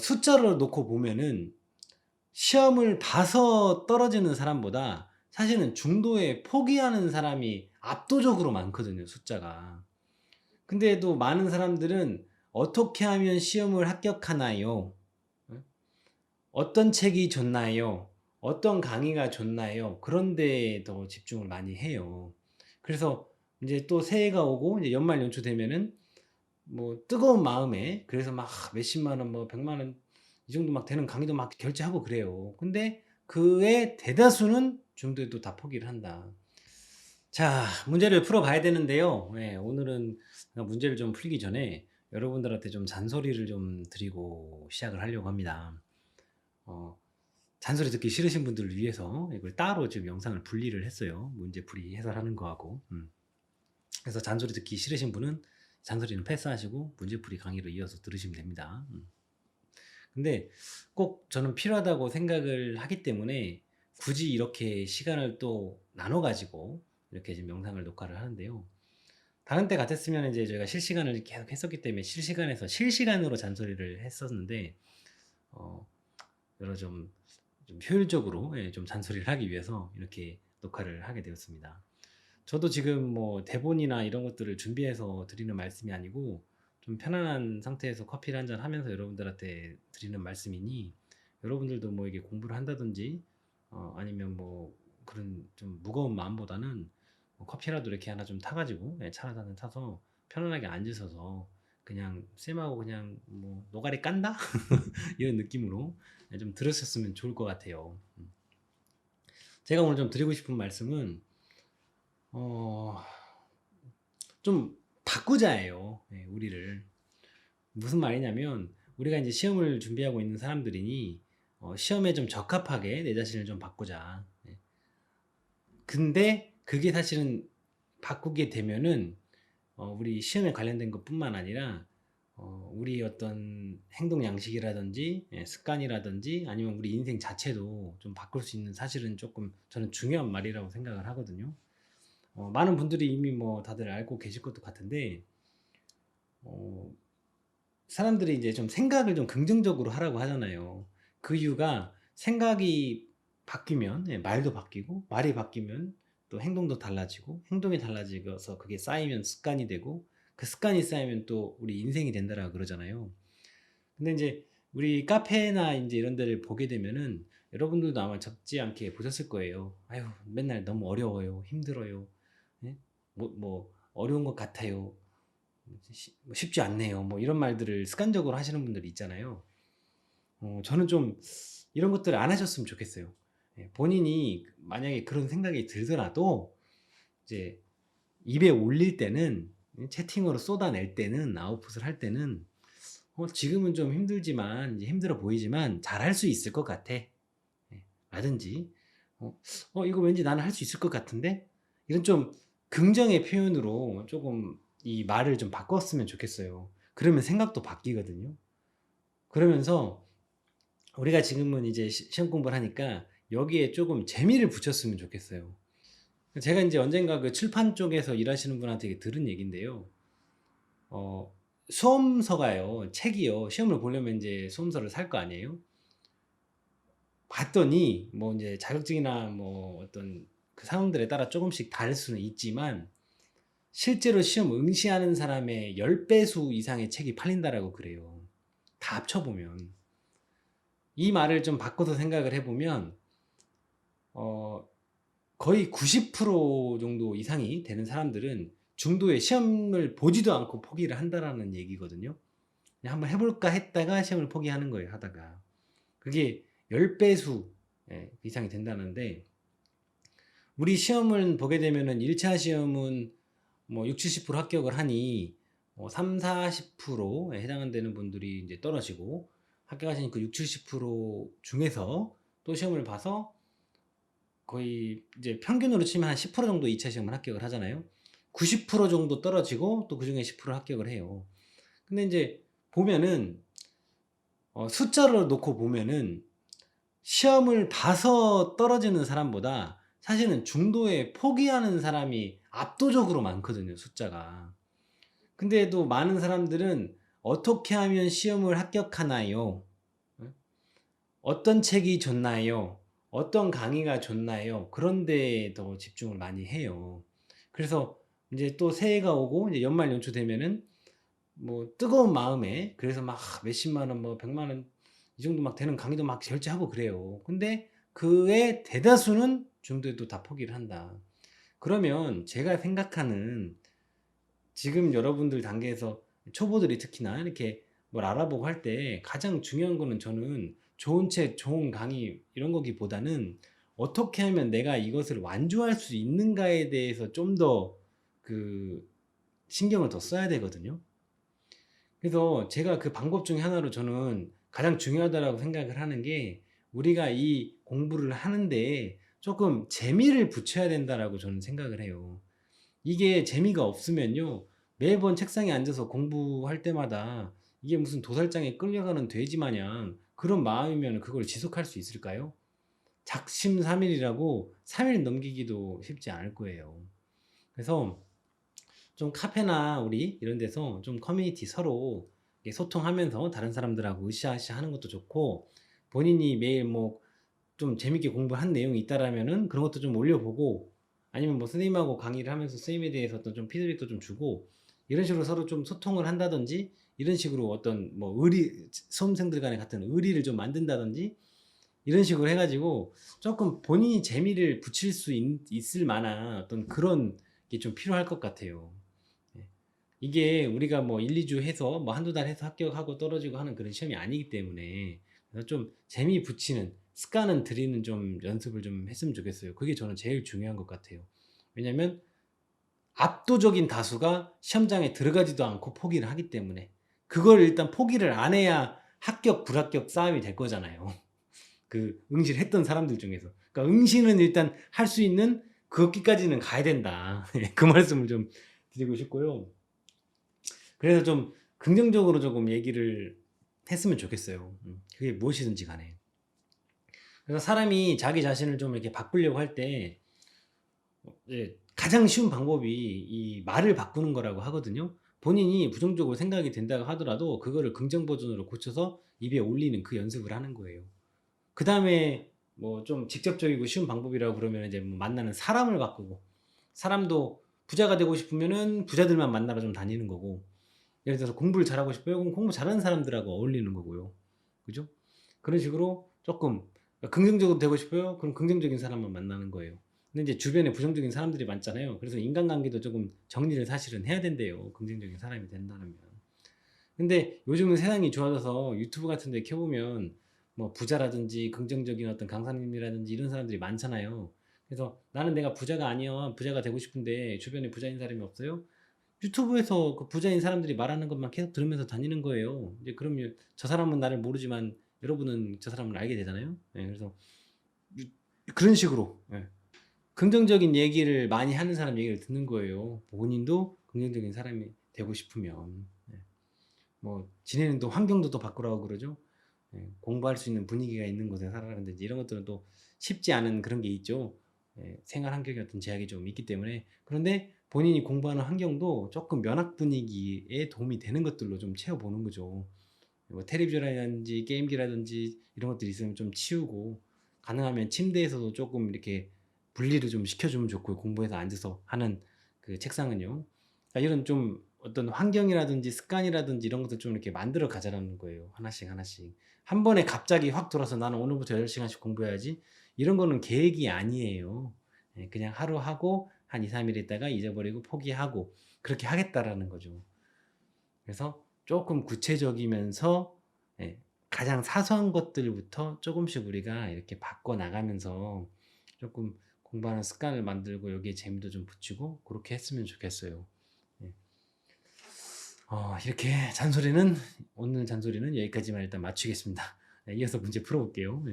숫자를 놓고 보면은 시험을 봐서 떨어지는 사람보다 사실은 중도에 포기하는 사람이 압도적으로 많거든요, 숫자가. 근데도 많은 사람들은 "어떻게 하면 시험을 합격하나요? 어? 어떤 책이 좋나요? 어떤 강의가 좋나요?" 그런 데에 더 집중을 많이 해요. 그래서 인제 또 새해가 오고 이제 연말 연초 되면은 뭐 뜨거운 마음에 그래서 막 몇십만 원 뭐 100만 원 이 정도 막 되는 강의도 막 결제하고 그래요. 근데 그의 대다수는 중도에도 다 포기를 한다. 자, 문제를 풀어 봐야 되는데요. 예, 오늘은 문제를 좀 풀기 전에 여러분들한테 좀 잔소리를 좀 드리고 시작을 하려고 합니다. 어 잔소리 듣기 싫으신 분들을 위해서 이걸 따로 지금 영상을 분리를 했어요. 문제풀이 해설하는 거하고. 그래서 잔소리 듣기 싫으신 분은 잔소리는 패스하시고 문제풀이 강의로 이어서 들으시면 됩니다. 근데 꼭 저는 필요하다고 생각을 하기 때문에 굳이 이렇게 시간을 또 나눠 가지고 이렇게 지금 영상을 녹화를 하는데요. 다른 때 같았으면 이제 저희가 실시간을 계속 했었기 때문에 실시간에서 실시간으로 잔소리를 했었는데 어 여러 좀 효율적으로 예 좀 잔소리를 하기 위해서 이렇게 녹화를 하게 되었습니다. 저도 지금 뭐 대본이나 이런 것들을 준비해서 드리는 말씀이 아니고 좀 편안한 상태에서 커피를 한잔 하면서 여러분들한테 드리는 말씀이니 여러분들도 뭐 이게 공부를 한다든지 아니면 뭐 그런 좀 무거운 마음보다는 뭐 커피라도 이렇게 하나 좀 타 가지고 예 차라도 한잔 타서 편안하게 앉으셔서 그냥 쌤하고 그냥 뭐 '노가리 깐다?' 이런 느낌으로 예 좀 들으셨으면 좋을 것 같아요. 제가 오늘 좀 드리고 싶은 말씀은 어 좀 바꾸자예요. 예, 우리를. 무슨 말이냐면 우리가 이제 시험을 준비하고 있는 사람들이니 시험에 좀 적합하게 내 자신을 좀 바꾸자. 예. 근데 그게 사실은 바꾸게 되면은 우리 시험에 관련된 것뿐만 아니라 우리 어떤 행동 양식이라든지 예, 습관이라든지 아니면 우리 인생 자체도 좀 바꿀 수 있는 사실은 조금 저는 중요한 말이라고 생각을 하거든요. 많은 분들이 이미 뭐 다들 알고 계실 것도 같은데 어 사람들이 이제 좀 생각을 좀 긍정적으로 하라고 하잖아요. 그 이유가 생각이 바뀌면 예 말도 바뀌고 말이 바뀌면 또 행동도 달라지고 행동이 달라지어서 그게 쌓이면 습관이 되고 그 습관이 쌓이면 또 우리 인생이 된다라고 그러잖아요. 근데 인제 우리 카페나 인제 이런 데를 보게 되면은 여러분들도 아마 적지 않게 보셨을 거예요. "아유 맨날 너무 어려워요. 힘들어요. 예? 뭐 어려운 것 같아요. 뭐 쉽지 않네요." 뭐 이런 말들을 습관적으로 하시는 분들이 있잖아요. 저는 좀 이런 것들을 안 하셨으면 좋겠어요. 예, 본인이 만약에 그런 생각이 들더라도 이제 입에 올릴 때는 채팅으로 쏟아낼 때는 아웃풋을 할 때는 지금은 좀 힘들지만 이제 힘들어 보이지만 잘할 수 있을 것 같아." 예, 라든지 이거 왠지 나는 할 수 있을 것 같은데?" 이런 좀 긍정의 표현으로 조금 이 말을 좀 바꿨으면 좋겠어요. 그러면 생각도 바뀌거든요. 그러면서 우리가 지금은 이제 시험 공부를 하니까 여기에 조금 재미를 붙였으면 좋겠어요. 제가 인제 언젠가 그 출판 쪽에서 일하시는 분한테 들은 얘기인데요. 어 수험서가요, 책이요, 시험을 보려면 인제 수험서를 살 거 아니에요? 봤더니 뭐 인제 자격증이나 뭐 어떤 그 상황들에 따라 쪼금씩 다를 수는 있지만 실제로 시험 응시하는 사람의 10 배수 이상의 책이 팔린다라고 그래요, 다 합쳐 보면. 이 말을 좀 바꿔서 생각을 해 보면 어 거의 90% 정도 이상이 되는 사람들은 중도에 시험을 보지도 않고 포기를 한다라는 얘기거든요. 그냥 '한번 해 볼까.' 했다가 시험을 포기하는 거예요, 하다가. 그게 10 배수 예 이상이 된다는데 우리 시험을 보게 되면은 1차 시험은 뭐 60-70% 합격을 하니 30-40%에 해당되는 분들이 인제 떨어지고 합격하신 그 60-70% 중에서 또 시험을 봐서 거의 이제 평균으로 치면 한 10% 정도 2차 시험을 합격을 하잖아요. 90% 정도 떨어지고 또 그중에 10% 합격을 해요. 근데 인제 보면은 숫자를 놓고 보면은 시험을 봐서 떨어지는 사람보다 사실은 중도에 포기하는 사람이 압도적으로 많거든요, 숫자가. 근데도 많은 사람들은 "어떻게 하면 시험을 합격하나요? 어떤 책이 좋나요? 어떤 강의가 좋나요? 그런 데에 더 집중을 많이 해요. 그래서 이제 또 새해가 오고 이제 연말 연초 되면은 뭐 뜨거운 마음에 그래서 막 몇십만 원, 뭐 100만 원 이 정도 막 되는 강의도 막 결제하고 그래요. 근데 그의 대다수는 중도에도 다 포기를 한다. 그러면 제가 생각하는 지금 여러분들 단계에서 초보들이 특히나 이렇게 뭘 알아보고 할 때 가장 중요한 거는 저는 좋은 책, 좋은 강의 이런 거기보다는 어떻게 하면 내가 이것을 완주할 수 있는가에 대해서 좀 더 그 신경을 더 써야 되거든요. 그래서 제가 그 방법 중에 하나로 저는 가장 중요하다라고 생각을 하는 게 우리가 이 공부를 하는데 조금 재미를 붙여야 된다라고 저는 생각을 해요. 이게 재미가 없으면요. 매번 책상에 앉아서 공부할 때마다 이게 무슨 도살장에 끌려가는 돼지 마냥 그런 마음이면 그걸 지속할 수 있을까요? 작심삼일이라고 3일 넘기기도 쉽지 않을 거예요. 그래서 좀 카페나 우리 이런 데서 좀 커뮤니티 서로 소통하면서 다른 사람들하고 으쌰으쌰 하는 것도 좋고 본인이 매일 뭐 좀 재밌게 공부한 내용이 있다라면은 그런 것도 좀 올려보고 아니면 뭐 선생님하고 강의를 하면서 선생님에 대해서 좀 피드백도 좀 주고 이런 식으로 서로 좀 소통을 한다든지 이런 식으로 어떤 뭐 수험생들 간의 같은 의리를 좀 만든다든지 이런 식으로 해가지고 조금 본인이 재미를 붙일 수 있을 만한 어떤 그런 게 좀 필요할 것 같아요. 예. 이게 우리가 뭐 1, 2주 해서 뭐 한두 달 해서 합격하고 떨어지고 하는 그런 시험이 아니기 때문에 그래서 좀 재미 붙이는 습관은 들이는 좀 연습을 좀 했으면 좋겠어요. 그게 저는 제일 중요한 것 같아요. 왜냐면 압도적인 다수가 시험장에 들어가지도 않고 포기를 하기 때문에 그걸 일단 포기를 안 해야 합격 불합격 싸움이 될 거잖아요. 그 응시를 했던 사람들 중에서. 그러니까 응시는 일단 할 수 있는 그것까지는 가야 된다. 그 말씀을 좀 드리고 싶고요. 그래서 좀 긍정적으로 조금 얘기를 했으면 좋겠어요. 그게 무엇이든지 간에. 그래서 사람이 자기 자신을 좀 이렇게 바꾸려고 할 때 가장 쉬운 방법이 이 말을 바꾸는 거라고 하거든요. 본인이 부정적으로 생각이 된다고 하더라도 그거를 긍정 버전으로 고쳐서 입에 올리는 그 연습을 하는 거예요. 그 다음에 뭐 좀 직접적이고 쉬운 방법이라고 그러면 이제 뭐 만나는 사람을 바꾸고 사람도 부자가 되고 싶으면은 부자들만 만나러 좀 다니는 거고 예를 들어서 공부를 잘하고 싶어요. 그럼 공부 잘하는 사람들하고 어울리는 거고요. 그죠? 그런 식으로 조금 긍정적으로 되고 싶어요. 그럼 긍정적인 사람만 만나는 거예요. 근데 이제 주변에 부정적인 사람들이 많잖아요. 그래서 인간관계도 조금 정리를 사실은 해야 된대요. 긍정적인 사람이 된다면. 근데 요즘은 세상이 좋아져서 유튜브 같은 데 켜보면 뭐 부자라든지 긍정적인 어떤 강사님이라든지 이런 사람들이 많잖아요. 그래서 나는 내가 부자가 아니야. 부자가 되고 싶은데 주변에 부자인 사람이 없어요. 유튜브에서 그 부자인 사람들이 말하는 것만 계속 들으면서 다니는 거예요. 이제 그러면 저 사람은 나를 모르지만 여러분은 저 사람을 알게 되잖아요. 예, 그래서 그런 식으로 긍정적인 얘기를 많이 하는 사람 얘기를 듣는 거예요. 본인도 긍정적인 사람이 되고 싶으면 뭐 지내는 또 환경도 또 바꾸라고 그러죠. 공부할 수 있는 분위기가 있는 곳에 살아라든지 이런 것들은 또 쉽지 않은 그런 게 있죠. 생활 환경에 어떤 제약이 좀 있기 때문에 그런데 본인이 공부하는 환경도 조금 면학 분위기에 도움이 되는 것들로 좀 채워보는 거죠. 뭐 텔레비전이라든지 게임기라든지 이런 것들이 있으면 좀 치우고 가능하면 침대에서도 조금 이렇게 분리를 좀 시켜주면 좋고요. 공부해서 앉아서 하는 그 책상은요. 그러니까 이런 좀 어떤 환경이라든지 습관이라든지 이런 것들 좀 이렇게 만들어 가자라는 거예요. 하나씩 하나씩. 한 번에 갑자기 확 돌아서 나는 오늘부터 8시간씩 공부해야지. 이런 거는 계획이 아니에요. 그냥 하루 하고 한 2, 3일 있다가 잊어버리고 포기하고 그렇게 하겠다라는 거죠. 그래서 조금 구체적이면서 가장 사소한 것들부터 조금씩 우리가 이렇게 바꿔 나가면서 조금 공부하는 습관을 만들고 여기에 재미도 좀 붙이고 그렇게 했으면 좋겠어요. 예. 이렇게 오늘 잔소리는 여기까지만 일단 마치겠습니다. 이어서 문제 풀어볼게요.